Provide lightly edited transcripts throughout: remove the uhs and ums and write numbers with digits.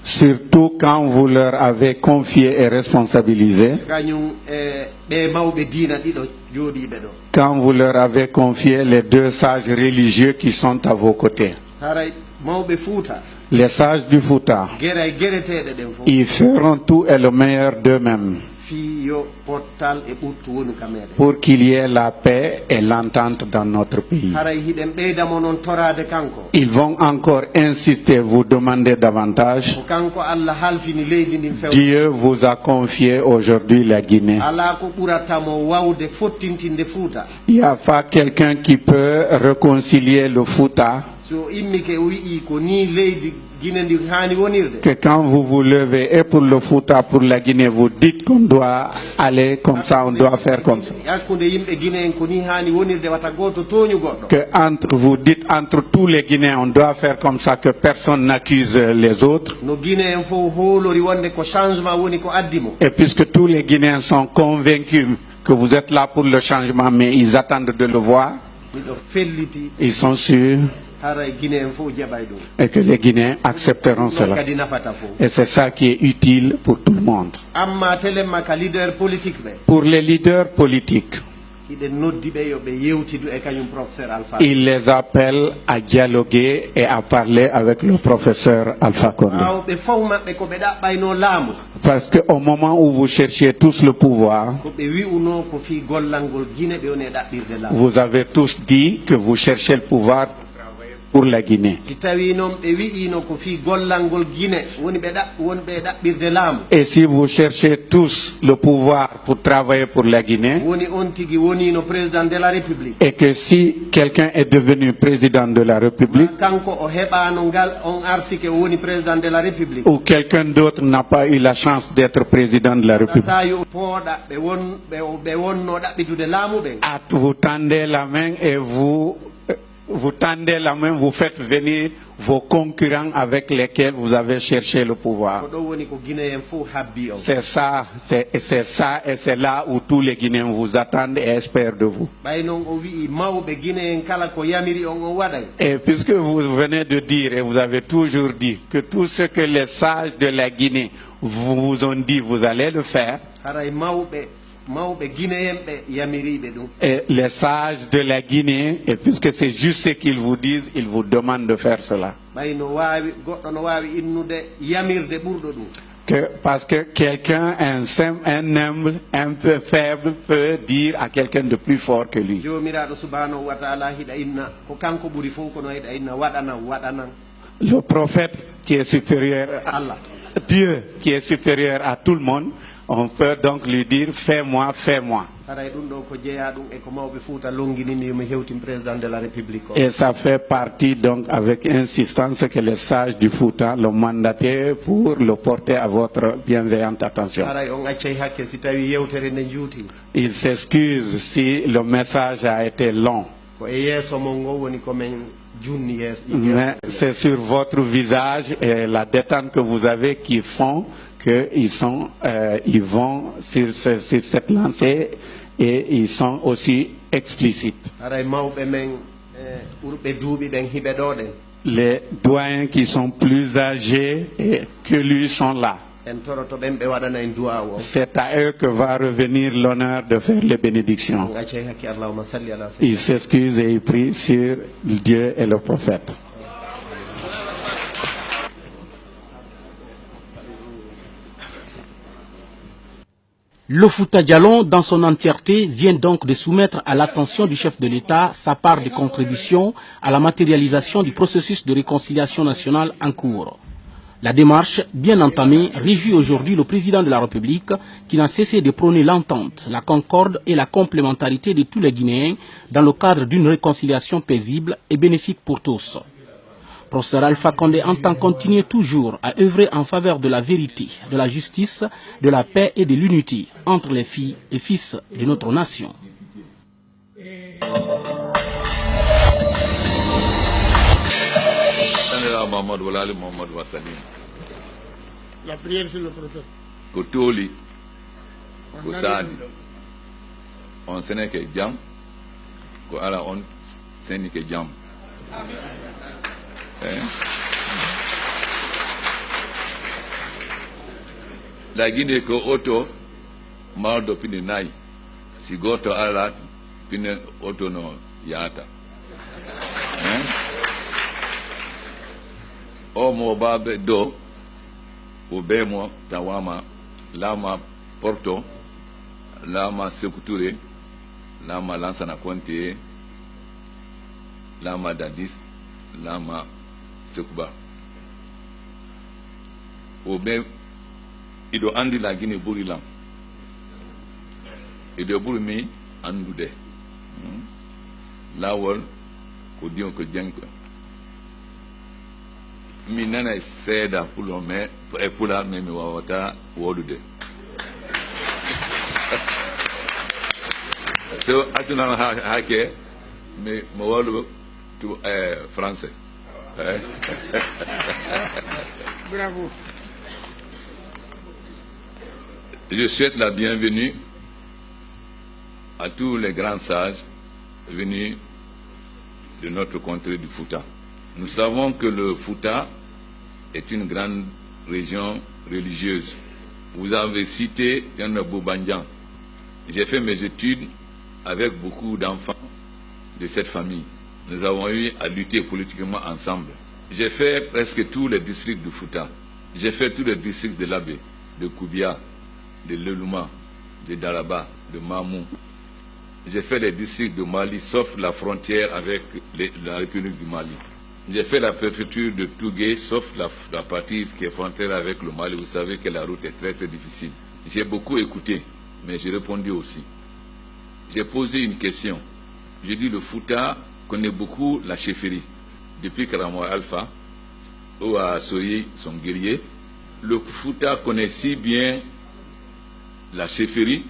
Surtout quand vous leur avez confié et responsabilisé, quand vous leur avez confié les deux sages religieux qui sont à vos côtés. Les sages du Fouta, ils feront tout et le meilleur d'eux-mêmes pour qu'il y ait la paix et l'entente dans notre pays. Ils vont encore insister, vous demander davantage. Dieu vous a confié aujourd'hui la Guinée. Il n'y a pas quelqu'un qui peut réconcilier le Fouta que quand vous vous levez et pour le Fouta, pour la Guinée, vous dites qu'on doit aller comme ça, on doit faire comme ça. Que entre vous dites entre tous les Guinéens, on doit faire comme ça, que personne n'accuse les autres. Et puisque tous les Guinéens sont convaincus que vous êtes là pour le changement, mais ils attendent de le voir, ils sont sûrs et que les Guinéens accepteront cela. Et c'est ça qui est utile pour tout le monde. Pour les leaders politiques, il les appelle à dialoguer et à parler avec le professeur Alpha Condé. Parce qu'au moment où vous cherchiez tous le pouvoir, vous avez tous dit que vous cherchez le pouvoir pour la Guinée. Et si vous cherchez tous le pouvoir pour travailler pour la Guinée, et que si quelqu'un est devenu président de la République, ou quelqu'un d'autre n'a pas eu la chance d'être président de la République, vous tendez la main et vous tendez la main, vous faites venir vos concurrents avec lesquels vous avez cherché le pouvoir. C'est ça et c'est là où tous les Guinéens vous attendent et espèrent de vous. Et puisque vous venez de dire et vous avez toujours dit que tout ce que les sages de la Guinée vous ont dit, vous allez le faire. Et les sages de la Guinée, et puisque c'est juste ce qu'ils vous disent, ils vous demandent de faire cela. Parce que quelqu'un, un humble, un peu faible, peut dire à quelqu'un de plus fort que lui. Le prophète qui est supérieur à Allah, Dieu qui est supérieur à tout le monde, on peut donc lui dire fais-moi, fais-moi. Et ça fait partie donc avec insistance que les sages du Fouta l'ont mandaté pour le porter à votre bienveillante attention. Il s'excuse si le message a été long. Mais c'est sur votre visage et la détente que vous avez qui font qu'ils vont sur cette lancée et ils sont aussi explicites. Les doyens qui sont plus âgés que lui sont là. C'est à eux que va revenir l'honneur de faire les bénédictions. Il s'excuse et il prie sur Dieu et le prophète. Le Fouta Djallon, dans son entièreté, vient donc de soumettre à l'attention du chef de l'État sa part de contribution à la matérialisation du processus de réconciliation nationale en cours. La démarche, bien entamée, réjouit aujourd'hui le président de la République qui n'a cessé de prôner l'entente, la concorde et la complémentarité de tous les Guinéens dans le cadre d'une réconciliation paisible et bénéfique pour tous. Professeur Alpha Condé entend continuer toujours à œuvrer en faveur de la vérité, de la justice, de la paix et de l'unité entre les filles et fils de notre nation. La prière sur le prophète. Kotoli, Kosani, on sene ke jam, ko ala on seni ke jam. La Guinée ko auto maldo pini nai. Si goto ala pini auto no yata. O mo babe do ubemo tawama lama Porto lama Sékou-Touré lama Lansana Conté lama Dadis lama Sékouba ube ido andi la Guinée burilam ido burmi andude lawol ko dion ko jenko mi nana seda pulo me e pula me mi wawata wodude so atuna hake me mo walu to français Bravo. Je souhaite la bienvenue à tous les grands sages venus de notre contrée du Fouta. Nous savons que le Fouta est une grande région religieuse. Vous avez cité Tianabou Bandian. J'ai fait mes études avec beaucoup d'enfants de cette famille. Nous avons eu à lutter politiquement ensemble. J'ai fait presque tous les districts du Fouta. J'ai fait tous les districts de l'Abbé, de Koubia, de Lelouma, de Daraba, de Mamou. J'ai fait les districts de Mali, sauf la frontière avec la République du Mali. J'ai fait la préfecture de Tougué, sauf la partie qui est frontière avec le Mali. Vous savez que la route est très très difficile. J'ai beaucoup écouté, mais j'ai répondu aussi. J'ai posé une question. J'ai dit le Fouta connaît beaucoup la chefferie. Depuis Karamoa Alpha, ou à Soyi, son guerrier, le Fouta connaît si bien la chefferie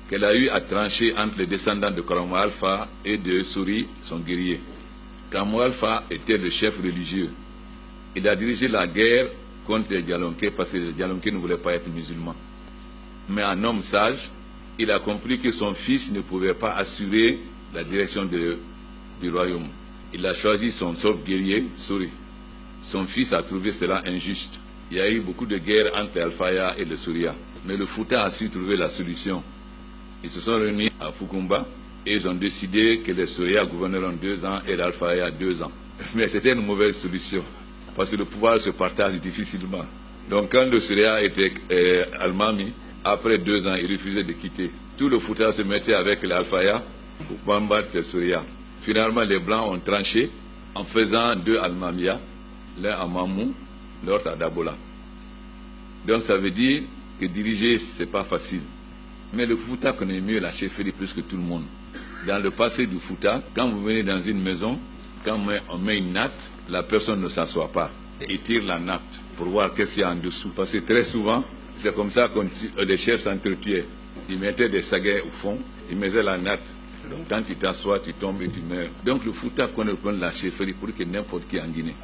qu'elle a eu à trancher entre les descendants de Karamoa Alpha et de Souri, son guerrier. Karamoa Alpha était le chef religieux. Il a dirigé la guerre contre les Dialonké parce que les Dialonké ne voulaient pas être musulmans. Mais un homme sage, il a compris que son fils ne pouvait pas assurer la direction du royaume. Il a choisi son seul guerrier, Souri. Son fils a trouvé cela injuste. Il y a eu beaucoup de guerres entre Alfaya et le Souria. Mais le Fouta a su trouver la solution. Ils se sont réunis à Fukumba et ils ont décidé que les Souria gouverneront 2 ans et l'Alfaya 2 ans. Mais c'était une mauvaise solution parce que le pouvoir se partage difficilement. Donc quand le Souria était Almami, après 2 ans, il refusait de quitter. Tout le Fouta se mettait avec l'Alfaya pour combattre les Souria. Finalement, les Blancs ont tranché en faisant 2 Almamia, l'un à Mamou, l'autre à Dabola. Donc ça veut dire que diriger, ce n'est pas facile. Mais le Fouta connaît mieux la chefferie plus que tout le monde. Dans le passé du Fouta, quand vous venez dans une maison, quand on met une natte, la personne ne s'assoit pas. Il tire la natte pour voir qu'est-ce qu'il y a en dessous. Parce que très souvent, c'est comme ça que les chefs s'entretuaient. Ils mettaient des saguets au fond, ils mettaient la natte. Donc quand tu t'assois, tu tombes et tu meurs. Donc le Fouta connaît le plan de la chefferie pour que n'importe qui en Guinée.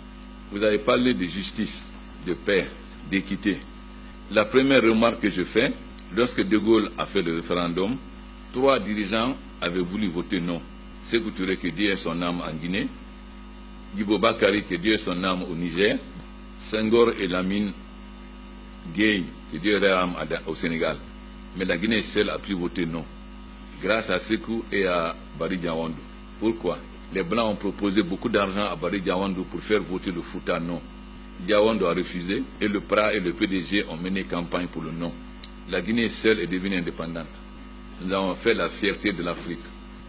Vous avez parlé de justice, de paix, d'équité. La première remarque que je fais, lorsque De Gaulle a fait le référendum, 3 dirigeants avaient voulu voter non. Sékou Touré, que Dieu ait son âme en Guinée, Djibo Bakary, que Dieu ait son âme au Niger, Senghor et Lamine Gueye, que Dieu ait l'âme au Sénégal. Mais la Guinée seule a pu voter non, grâce à Sékou et à Barry Diawandou. Pourquoi? Les Blancs ont proposé beaucoup d'argent à Barry Diawandou pour faire voter le Fouta non. Diawandou a refusé et le PRA et le PDG ont mené campagne pour le non. La Guinée seule est devenue indépendante. Nous avons fait la fierté de l'Afrique.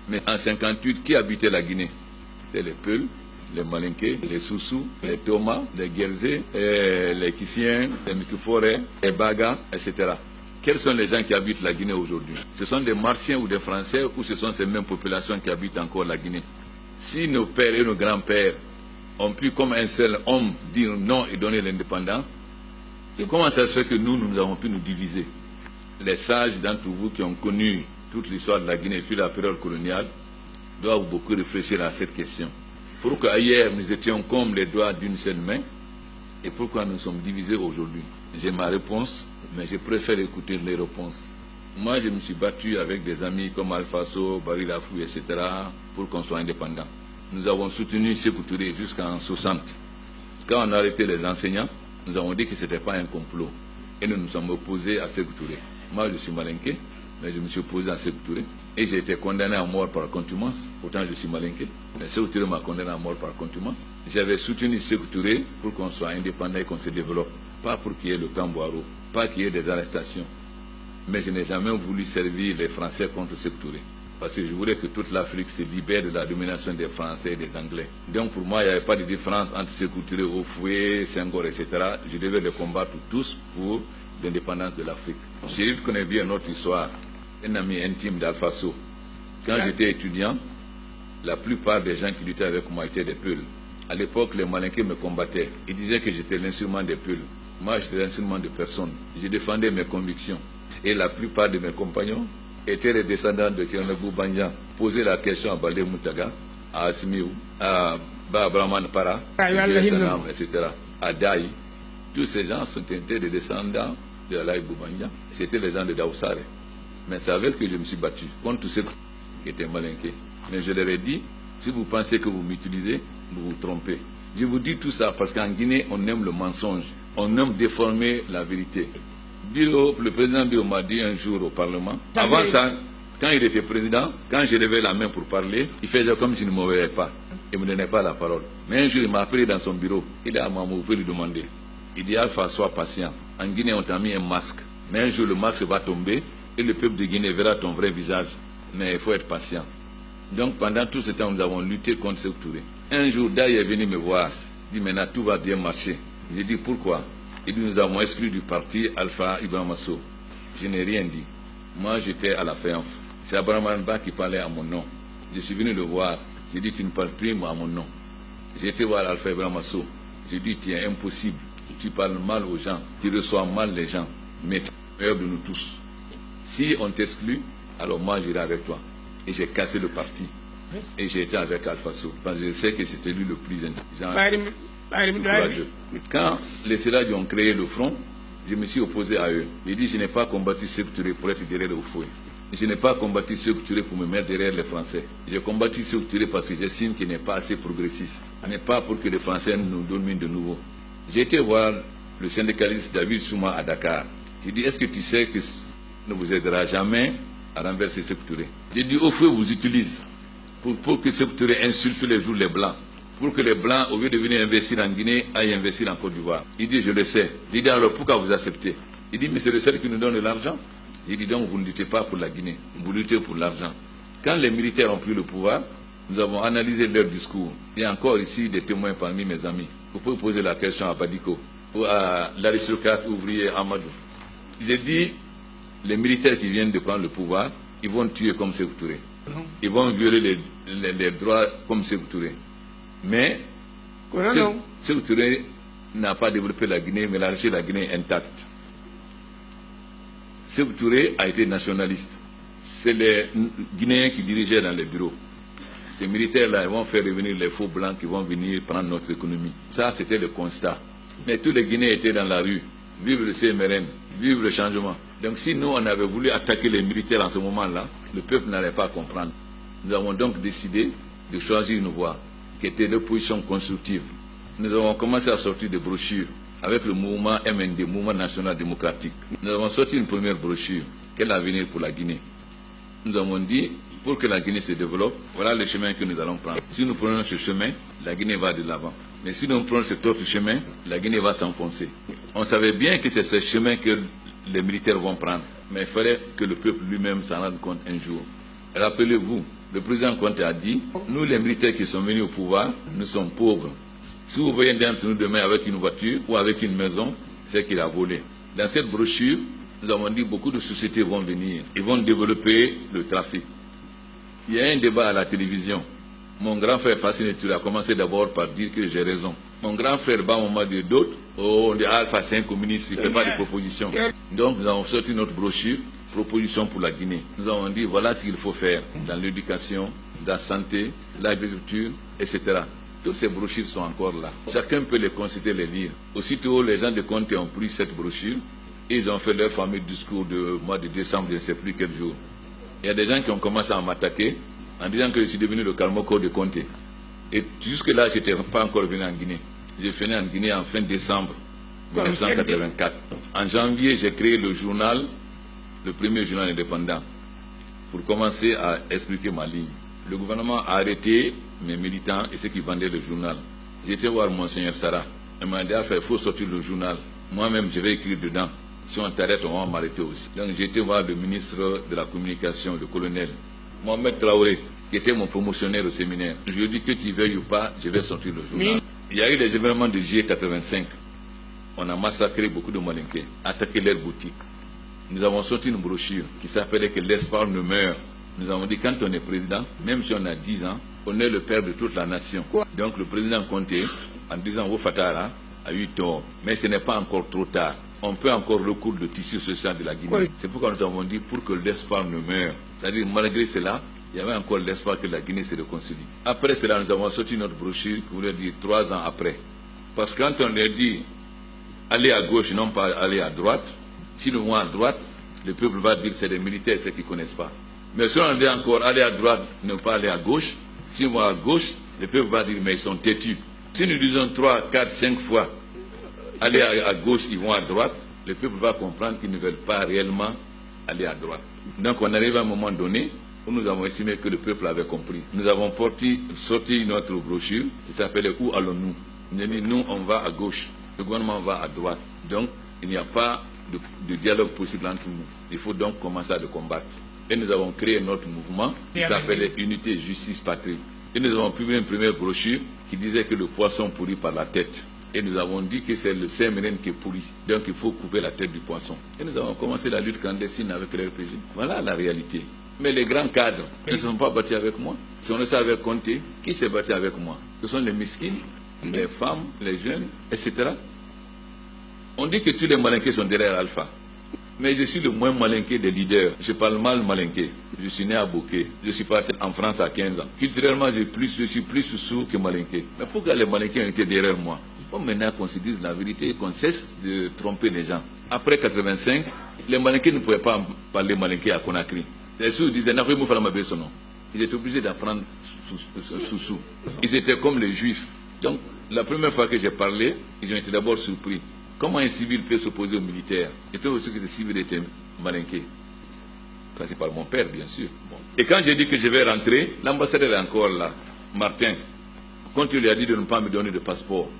Mais en 1958, qui habitait la Guinée? C'était les Peuls, les Malinké, les Soussous, les Thomas, les Guerzé, les Kissiens, les Mikuforé, les Baga, etc. Quels sont les gens qui habitent la Guinée aujourd'hui? Ce sont des Martiens ou des Français ou ce sont ces mêmes populations qui habitent encore la Guinée? Si nos pères et nos grands-pères ont pu, comme un seul homme, dire non et donner l'indépendance, c'est comment ça se fait que nous avons pu nous diviser? Les sages d'entre vous qui ont connu toute l'histoire de la Guinée depuis la période coloniale doivent beaucoup réfléchir à cette question. Pourquoi hier nous étions comme les doigts d'une seule main et pourquoi nous sommes divisés aujourd'hui? J'ai ma réponse, mais je préfère écouter les réponses. Moi, je me suis battu avec des amis comme Alpha So, Barry Lafou, etc. pour qu'on soit indépendant. Nous avons soutenu Sékou Touré jusqu'en 60. Quand on a arrêté les enseignants, nous avons dit que ce n'était pas un complot. et nous nous sommes opposés à Sékou Touré. Moi, je suis malinqué, mais je me suis opposé à Sékou Touré. Et j'ai été condamné à mort par contumace. Pourtant, je suis malinqué. Mais Sékou Touré m'a condamné à mort par contumace. J'avais soutenu Sékou Touré pour qu'on soit indépendant et qu'on se développe. Pas pour qu'il y ait le Tamboiro, pas qu'il y ait des arrestations. Mais je n'ai jamais voulu servir les Français contre Sékou Touré. Parce que je voulais que toute l'Afrique se libère de la domination des Français et des Anglais. Donc pour moi, il n'y avait pas de différence entre Sékou Touré, Houphouët, Senghor, etc. Je devais les combattre tous pour l'indépendance de l'Afrique. Chérif connaît bien notre histoire. Un ami intime d'Alpha Sow. Quand j'étais étudiant, la plupart des gens qui luttaient avec moi étaient des Peuls. À l'époque, les Malinqués me combattaient. Ils disaient que j'étais l'instrument des Peuls. Moi, j'étais l'instrument de personne. Je défendais mes convictions. Et la plupart de mes compagnons étaient les descendants de Tchernobyl Banyan. Posaient la question à Balé Moutaga, à Asmiou, à Babraman Para, etc., à Daï. Tous ces gens étaient des descendants de Alaï Boubanya. C'était les gens de Daoussare. Mais c'est avec que je me suis battu contre tous ceux qui étaient malinqués. Mais je leur ai dit, si vous pensez que vous m'utilisez, vous vous trompez. Je vous dis tout ça parce qu'en Guinée, on aime le mensonge. On aime déformer la vérité. Le président Bilo m'a dit un jour au Parlement, avant ça, quand il était président, quand je levais la main pour parler, il faisait comme s'il ne me voyait pas. Il ne me donnait pas la parole. Mais un jour, il m'a appelé dans son bureau. Il a Mamou, vous pouvez lui demander. Il dit, Alpha, sois patient. En Guinée, on t'a mis un masque. Mais un jour, le masque va tomber et le peuple de Guinée verra ton vrai visage. Mais il faut être patient. Donc, pendant tout ce temps, nous avons lutté contre Sékou Touré. Un jour, Daï est venu me voir. Il dit, maintenant, tout va bien marcher. J'ai dit, pourquoi? Il dit, nous avons exclu du parti Alpha Ibrahima Sow. Je n'ai rien dit. Moi, j'étais à la FEANF. C'est Abraham Anba qui parlait à mon nom. Je suis venu le voir. J'ai dit, tu ne parles plus à mon nom. J'ai été voir Alpha Ibrahima Sow. J'ai dit, tu es impossible. Tu parles mal aux gens. Tu reçois mal les gens. Mais tu es le meilleur de nous tous. Si on t'exclut, alors moi, j'irai avec toi. Et j'ai cassé le parti. Et j'ai été avec Alpha Sow. Parce que je sais que c'était lui le plus intelligent. Courageux. Quand les Séladji ont créé le front, je me suis opposé à eux. J'ai dit, je n'ai pas combattu Sékou Touré pour être derrière le Houphouët. Je n'ai pas combattu Sékou Touré pour me mettre derrière les Français. J'ai combattu Sékou Touré parce que j'estime qu'il n'est pas assez progressiste. Ce n'est pas pour que les Français nous dominent de nouveau. J'ai été voir le syndicaliste David Souma à Dakar. Il dit, est-ce que tu sais que ne vous aidera jamais à renverser Sékou Touré? J'ai dit, Houphouët vous utilise pour que Sékou Touré insulte tous les jours les Blancs. Pour que les Blancs, au lieu de venir investir en Guinée, aillent investir en Côte d'Ivoire. Il dit, je le sais. J'ai dit, alors pourquoi vous acceptez? Il dit, mais c'est le seul qui nous donne de l'argent. J'ai dit, donc vous ne luttez pas pour la Guinée, vous luttez pour l'argent. Quand les militaires ont pris le pouvoir, nous avons analysé leur discours. Il y a encore ici des témoins parmi mes amis. Vous pouvez poser la question à Badiko ou à l'aristocrate ouvrier Amadou. J'ai dit, les militaires qui viennent de prendre le pouvoir, ils vont tuer comme Sékou Touré. Ils vont violer les droits comme Sékou Touré. Mais Sékou Touré n'a pas développé la Guinée, mais il a laissé la Guinée intacte. Sékou Touré a été nationaliste. C'est les Guinéens qui dirigeaient dans les bureaux. Ces militaires-là, ils vont faire revenir les faux blancs qui vont venir prendre notre économie. Ça, c'était le constat. Mais tous les Guinéens étaient dans la rue. Vive le CMRN, vive le changement. Donc si nous, on avait voulu attaquer les militaires en ce moment-là, le peuple n'allait pas comprendre. Nous avons donc décidé de choisir une voie qui était l'opposition constructive. Nous avons commencé à sortir des brochures avec le mouvement MND, Mouvement National Démocratique. Nous avons sorti une première brochure, quel avenir pour la Guinée. Nous avons dit, pour que la Guinée se développe, voilà le chemin que nous allons prendre. Si nous prenons ce chemin, la Guinée va de l'avant. Mais si nous prenons cet autre chemin, la Guinée va s'enfoncer. On savait bien que c'est ce chemin que les militaires vont prendre. Mais il fallait que le peuple lui-même s'en rende compte un jour. Rappelez-vous, le président Conté a dit, nous les militaires qui sont venus au pouvoir, nous sommes pauvres. Si vous voyez un d'entre nous demain avec une voiture ou avec une maison, c'est qu'il a volé. Dans cette brochure, nous avons dit beaucoup de sociétés vont venir. Ils vont développer le trafic. Il y a un débat à la télévision. Mon grand frère Fasciné Touré a commencé d'abord par dire que j'ai raison. Mon grand frère Bamama de d'autres, on dit Alpha, c'est un communiste, il ne fait pas de propositions. Donc nous avons sorti notre brochure, proposition pour la Guinée. Nous avons dit voilà ce qu'il faut faire dans l'éducation, dans la santé, l'agriculture, etc. Toutes ces brochures sont encore là. Chacun peut les consulter, les lire. Aussitôt, les gens de Conté ont pris cette brochure et ils ont fait leur fameux discours de mois de décembre, je ne sais plus quel jour. Il y a des gens qui ont commencé à m'attaquer en disant que je suis devenu le Karmoko de Conté. Et jusque-là, je n'étais pas encore venu en Guinée. Je venais en Guinée en fin décembre 1984. En janvier, j'ai créé le journal, le premier journal indépendant, pour commencer à expliquer ma ligne. Le gouvernement a arrêté mes militants et ceux qui vendaient le journal. J'ai été voir Monseigneur Sarah. Il m'a dit, il faut sortir le journal. Moi-même, je vais écrire dedans. Si on t'arrête, on va m'arrêter aussi. Donc j'ai été voir le ministre de la Communication, le colonel Mohamed Traoré, qui était mon promotionnaire au séminaire. Je lui ai dit que tu veuilles ou pas, je vais sortir le journal. Il y a eu les événements de juillet 85. On a massacré beaucoup de Malinqués, attaqué leurs boutiques. Nous avons sorti une brochure qui s'appelait que l'espoir ne meurt. Nous avons dit quand on est président, même si on a 10 ans, on est le père de toute la nation. Donc le président Conté, en disant au Fatara, a eu tort. Mais ce n'est pas encore trop tard. On peut encore recourir le tissu social de la Guinée. C'est pourquoi nous avons dit pour que l'espoir ne meure. C'est-à-dire malgré cela, il y avait encore l'espoir que la Guinée se réconcilie. Après cela, nous avons sorti notre brochure qui voulait dire 3 ans après. Parce que quand on leur dit aller à gauche, non pas aller à droite, si nous vont à droite, le peuple va dire c'est des militaires, ceux qui ne connaissent pas. Mais si on dit encore aller à droite, ne pas aller à gauche, si nous vont à gauche, le peuple va dire mais ils sont têtus. Si nous disons 3, 4, 5 fois aller à gauche, ils vont à droite, le peuple va comprendre qu'ils ne veulent pas réellement aller à droite. Donc on arrive à un moment donné où nous avons estimé que le peuple avait compris. Nous avons sorti notre brochure qui s'appelait « Où allons-nous » Nous avons dit « Nous, on va à gauche, le gouvernement va à droite. » Donc, il n'y a pas de dialogue possible entre nous. Il faut donc commencer à le combattre. Et nous avons créé notre mouvement qui s'appelait « Unité, Justice, Patrie ». Et nous avons publié une première brochure qui disait que le poisson pourrit par la tête. Et nous avons dit que c'est le Saint-Mérène qui est pourri. Donc il faut couper la tête du poisson. Et nous avons commencé la lutte clandestine avec le RPG. Voilà la réalité. Mais les grands cadres ne se sont pas battus avec moi. Si on le savait compter, qui s'est battu avec moi? Ce sont les miskines, les femmes, les jeunes, etc. On dit que tous les Malinqués sont derrière Alpha. Mais je suis le moins malinqué des leaders. Je parle mal malinqué. Je suis né à Bouquet. Je suis parti en France à 15 ans. Culturellement, je suis plus sourd que malinqué. Mais pourquoi les Malinqués ont été derrière moi? Bon, maintenant qu'on se dise la vérité et qu'on cesse de tromper les gens. Après 85, les Malinqués ne pouvaient pas parler malinqué à Conakry. Les sous disaient, ils étaient obligés d'apprendre sous. Ils étaient comme les Juifs. Donc, la première fois que j'ai parlé, ils ont été d'abord surpris. Comment un civil peut s'opposer aux militaires? Et tout aussi que ces civils étaient malinqués. Passé par mon père, bien sûr. Bon. Et quand j'ai dit que je vais rentrer, l'ambassadeur est encore là, Martin. Quand il lui a dit de ne pas me donner de passeport,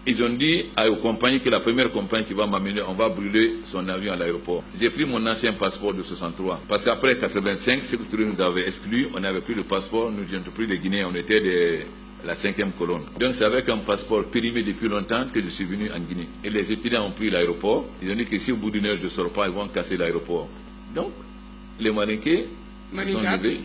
ils ont dit aux compagnies que la première compagnie qui va m'amener, on va brûler son avion à l'aéroport. J'ai pris mon ancien passeport de 63. Parce qu'après 85, ce que nous avait exclu, on n'avait plus le passeport, nous étions pris les Guinéens, on était la 5e colonne. Donc c'est avec un passeport périmé depuis longtemps que je suis venu en Guinée. Et les étudiants ont pris l'aéroport. Ils ont dit que si au bout d'une heure je ne sors pas, ils vont casser l'aéroport. Donc, les Malinqués se sont levés.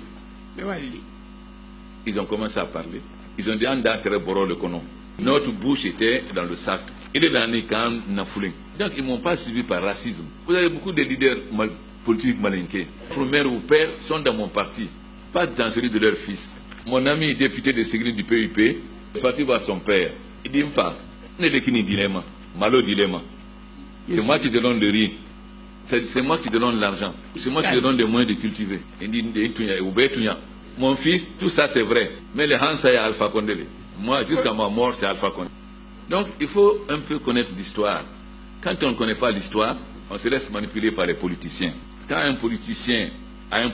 Ils ont commencé à parler. Ils ont dit Anda très boro le conon. Notre bouche était dans le sac. Il est dans les camps Nafoulin. Donc ils ne m'ont pas suivi par racisme. Vous avez beaucoup de leaders politiques malinqués. Mère ou père sont dans mon parti, pas dans celui de leur fils. Mon ami député de Ségri du PUP est parti voir son père. Il dit Mfa, ne le kini dilemme, malo dilemme. C'est moi qui te donne le riz. C'est moi qui te donne l'argent. C'est moi qui te donne les moyens de cultiver. Il dit mon fils, tout ça c'est vrai. Mais le Hansa est Alpha Condé. Moi, jusqu'à ma mort, c'est Alpha Condé. Donc, il faut un peu connaître l'histoire. Quand on ne connaît pas l'histoire, on se laisse manipuler par les politiciens. Quand un politicien a un